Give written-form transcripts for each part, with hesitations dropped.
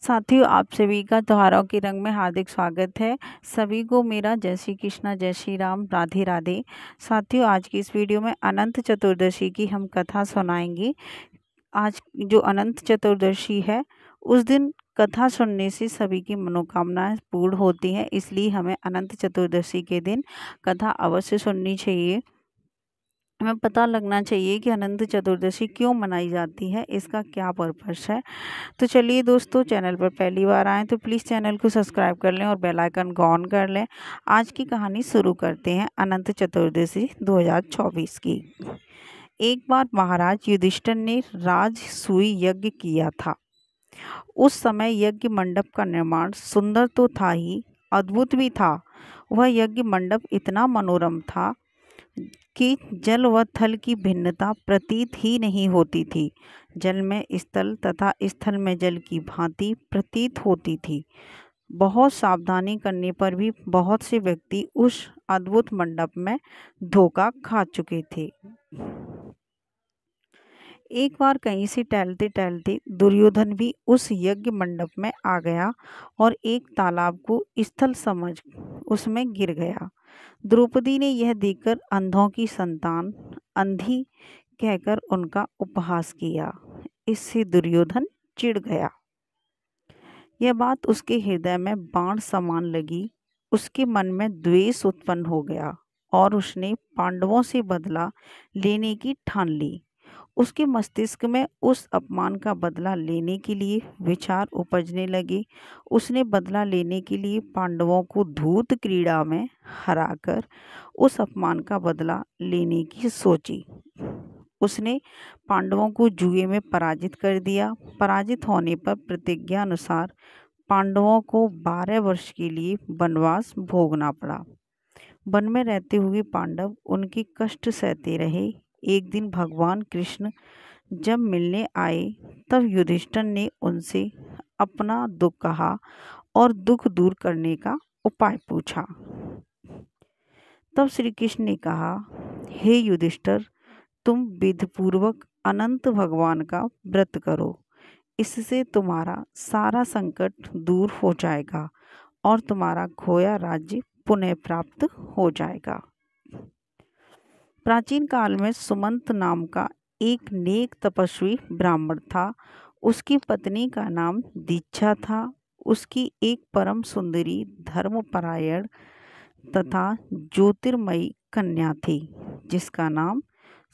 साथियों, आप सभी का त्योहारों के रंग में हार्दिक स्वागत है। सभी को मेरा जय श्री कृष्णा, जय श्री राम, राधे राधे। साथियों, आज की इस वीडियो में अनंत चतुर्दशी की हम कथा सुनाएंगे। आज जो अनंत चतुर्दशी है, उस दिन कथा सुनने से सभी की मनोकामनाएं पूर्ण होती हैं, इसलिए हमें अनंत चतुर्दशी के दिन कथा अवश्य सुननी चाहिए। हमें पता लगना चाहिए कि अनंत चतुर्दशी क्यों मनाई जाती है, इसका क्या पर्पस है। तो चलिए दोस्तों, चैनल पर पहली बार आएँ तो प्लीज़ चैनल को सब्सक्राइब कर लें और बेल आइकन को ऑन कर लें। आज की कहानी शुरू करते हैं अनंत चतुर्दशी 2024 की। एक बार महाराज युधिष्ठिर ने राजसूय यज्ञ किया था। उस समय यज्ञ मंडप का निर्माण सुंदर तो था ही, अद्भुत भी था। वह यज्ञ मंडप इतना मनोरम था कि जल व थल की भिन्नता प्रतीत ही नहीं होती थी। जल में स्थल तथा स्थल में जल की भांति प्रतीत होती थी। बहुत सावधानी करने पर भी बहुत से व्यक्ति उस अद्भुत मंडप में धोखा खा चुके थे। एक बार कहीं से टहलते टहलते दुर्योधन भी उस यज्ञ मंडप में आ गया और एक तालाब को स्थल समझ उसमें गिर गया। द्रौपदी ने यह देखकर अंधों की संतान अंधी कहकर उनका उपहास किया। इससे दुर्योधन चिढ़ गया। यह बात उसके हृदय में बाण समान लगी। उसके मन में द्वेष उत्पन्न हो गया और उसने पांडवों से बदला लेने की ठान ली। उसके मस्तिष्क में उस अपमान का बदला लेने के लिए विचार उपजने लगे। उसने बदला लेने के लिए पांडवों को धूत क्रीड़ा में हराकर उस अपमान का बदला लेने की सोची। उसने पांडवों को जुए में पराजित कर दिया। पराजित होने पर प्रतिज्ञा अनुसार पांडवों को 12 वर्ष के लिए वनवास भोगना पड़ा। वन में रहते हुए पांडव उनके कष्ट सहते रहे। एक दिन भगवान कृष्ण जब मिलने आए, तब युधिष्ठिर ने उनसे अपना दुख कहा और दुख दूर करने का उपाय पूछा। तब श्री कृष्ण ने कहा, हे युधिष्ठिर, तुम विधिपूर्वक अनंत भगवान का व्रत करो। इससे तुम्हारा सारा संकट दूर हो जाएगा और तुम्हारा खोया राज्य पुनः प्राप्त हो जाएगा। प्राचीन काल में सुमंत नाम का एक नेक तपस्वी ब्राह्मण था। उसकी पत्नी का नाम दीक्षा था। उसकी एक परम सुंदरी, धर्मपरायण तथा ज्योतिर्मयी कन्या थी, जिसका नाम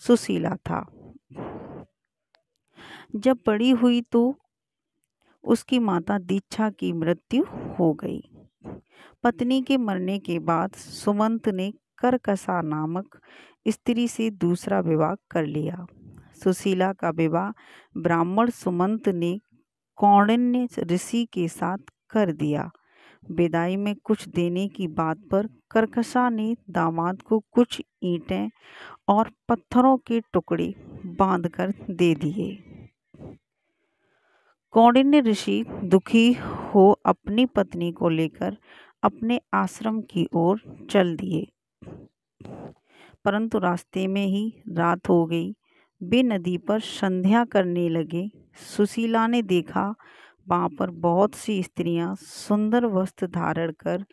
सुशीला था। जब बड़ी हुई तो उसकी माता दीक्षा की मृत्यु हो गई। पत्नी के मरने के बाद सुमंत ने करकसा नामक स्त्री से दूसरा विवाह कर लिया। सुशीला का विवाह ब्राह्मण सुमंत ने कौंडिन्य ऋषि के साथ कर दिया। विदाई में कुछ देने की बात पर करकसा ने दामाद को कुछ ईंटें और पत्थरों के टुकड़े बांधकर दे दिए। कौंडिन्य ऋषि दुखी हो अपनी पत्नी को लेकर अपने आश्रम की ओर चल दिए, परंतु रास्ते में ही रात हो गई। वे नदी पर संध्या करने लगे। सुशीला ने देखा, वहाँ पर बहुत सी स्त्रियां सुंदर वस्त्र धारण कर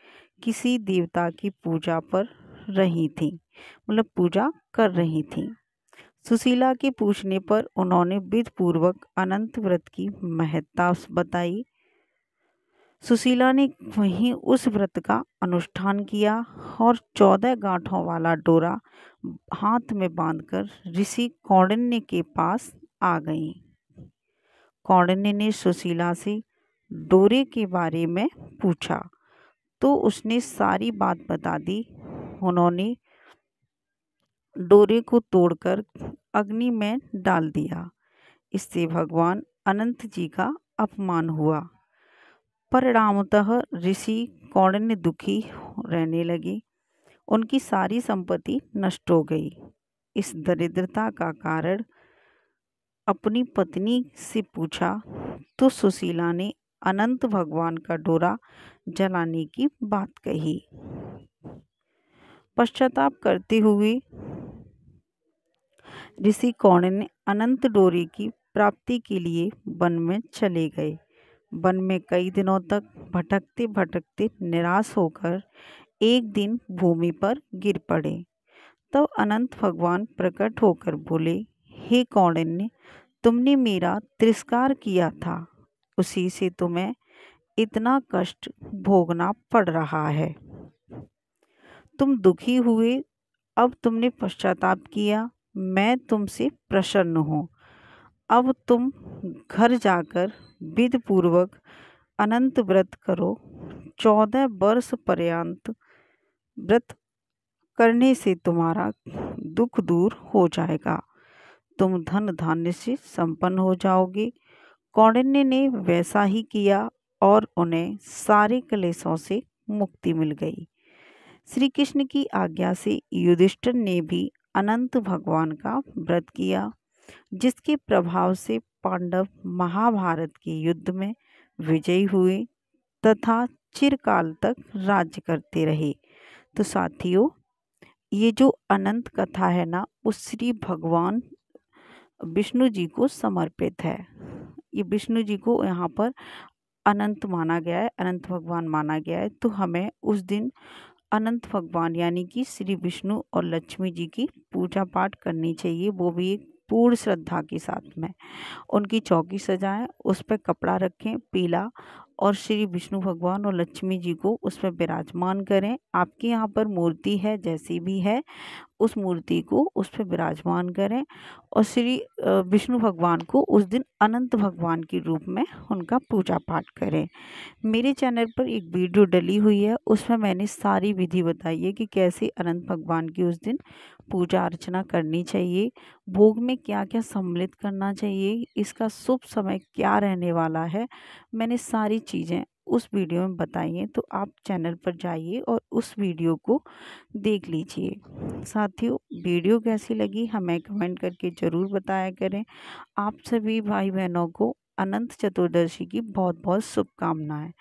किसी देवता की पूजा पर रही थीं, मतलब पूजा कर रही थीं। सुशीला के पूछने पर उन्होंने विधिपूर्वक अनंत व्रत की महत्ता बताई। सुशीला ने वहीं उस व्रत का अनुष्ठान किया और 14 गांठों वाला डोरा हाथ में बांधकर ऋषि कौंडिन्य के पास आ गई। कौंडिन्य ने सुशीला से डोरे के बारे में पूछा तो उसने सारी बात बता दी। उन्होंने डोरे को तोड़कर अग्नि में डाल दिया। इससे भगवान अनंत जी का अपमान हुआ। परिणामतः ऋषि कौंडिन्य दुखी रहने लगे। उनकी सारी संपत्ति नष्ट हो गई। इस दरिद्रता का कारण अपनी पत्नी से पूछा तो सुशीला ने अनंत भगवान का डोरा जलाने की बात कही। पश्चाताप करते हुए ऋषि कौंडिन्य अनंत डोरे की प्राप्ति के लिए वन में चले गए। वन में कई दिनों तक भटकते भटकते निराश होकर एक दिन भूमि पर गिर पड़े। तब अनंत भगवान प्रकट होकर बोले, हे कौंडिन्य, तुमने मेरा तिरस्कार किया था, उसी से तुम्हें इतना कष्ट भोगना पड़ रहा है। तुम दुखी हुए, अब तुमने पश्चाताप किया, मैं तुमसे प्रसन्न हूँ। अब तुम घर जाकर विधि पूर्वक अनंत व्रत करो। 14 वर्ष पर्यंत व्रत करने से तुम्हारा दुख दूर हो जाएगा, तुम धन धान्य से संपन्न हो जाओगे। कौंडिन्य ने वैसा ही किया और उन्हें सारे क्लेशों से मुक्ति मिल गई। श्री कृष्ण की आज्ञा से युधिष्ठिर ने भी अनंत भगवान का व्रत किया, जिसके प्रभाव से पांडव महाभारत के युद्ध में विजयी हुए तथा चिरकाल तक राज्य करते रहे। तो साथियों, ये जो अनंत कथा है ना, वो श्री भगवान विष्णु जी को समर्पित है। ये विष्णु जी को यहाँ पर अनंत माना गया है, अनंत भगवान माना गया है। तो हमें उस दिन अनंत भगवान यानी कि श्री विष्णु और लक्ष्मी जी की पूजा पाठ करनी चाहिए, वो भी एक पूर्ण श्रद्धा के साथ में। उनकी चौकी सजाएं, उस पर कपड़ा रखें पीला और श्री विष्णु भगवान और लक्ष्मी जी को उस पर विराजमान करें। आपके यहाँ पर मूर्ति है, जैसी भी है, उस मूर्ति को उस पर विराजमान करें और श्री विष्णु भगवान को उस दिन अनंत भगवान के रूप में उनका पूजा पाठ करें। मेरे चैनल पर एक वीडियो डली हुई है, उसमें मैंने सारी विधि बताई है कि कैसे अनंत भगवान की उस दिन पूजा अर्चना करनी चाहिए, भोग में क्या क्या सम्मिलित करना चाहिए, इसका शुभ समय क्या रहने वाला है। मैंने सारी चीज़ें उस वीडियो में बताई हैं, तो आप चैनल पर जाइए और उस वीडियो को देख लीजिए। साथियों, वीडियो कैसी लगी हमें कमेंट करके ज़रूर बताया करें। आप सभी भाई बहनों को अनंत चतुर्दशी की बहुत बहुत शुभकामनाएं।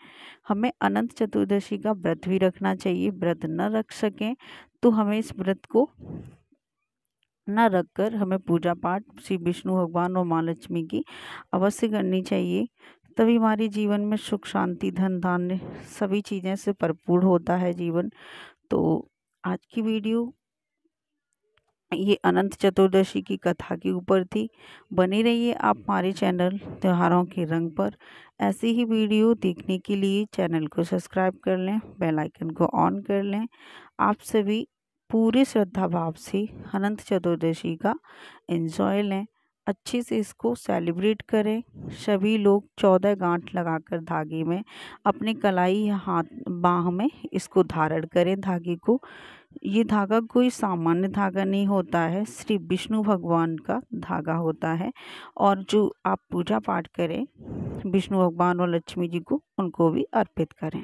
हमें अनंत चतुर्दशी का व्रत भी रखना चाहिए। व्रत न रख सकें तो हमें इस व्रत को न रखकर हमें पूजा पाठ श्री विष्णु भगवान और माँ लक्ष्मी की अवश्य करनी चाहिए, तभी हमारे जीवन में सुख शांति धन धान्य सभी चीज़ें से भरपूर होता है जीवन। तो आज की वीडियो ये अनंत चतुर्दशी की कथा के ऊपर थी। बने रहिए आप हमारे चैनल त्योहारों के रंग पर। ऐसे ही वीडियो देखने के लिए चैनल को सब्सक्राइब कर लें, बेल आइकन को ऑन कर लें। आप सभी पूरे श्रद्धा भाव से अनंत चतुर्दशी का एंजॉय लें, अच्छे से इसको सेलिब्रेट करें। सभी लोग 14 गांठ लगाकर धागे में अपने कलाई या हाथ बाह में इसको धारण करें धागे को। ये धागा कोई सामान्य धागा नहीं होता है, श्री विष्णु भगवान का धागा होता है। और जो आप पूजा पाठ करें विष्णु भगवान और लक्ष्मी जी को, उनको भी अर्पित करें।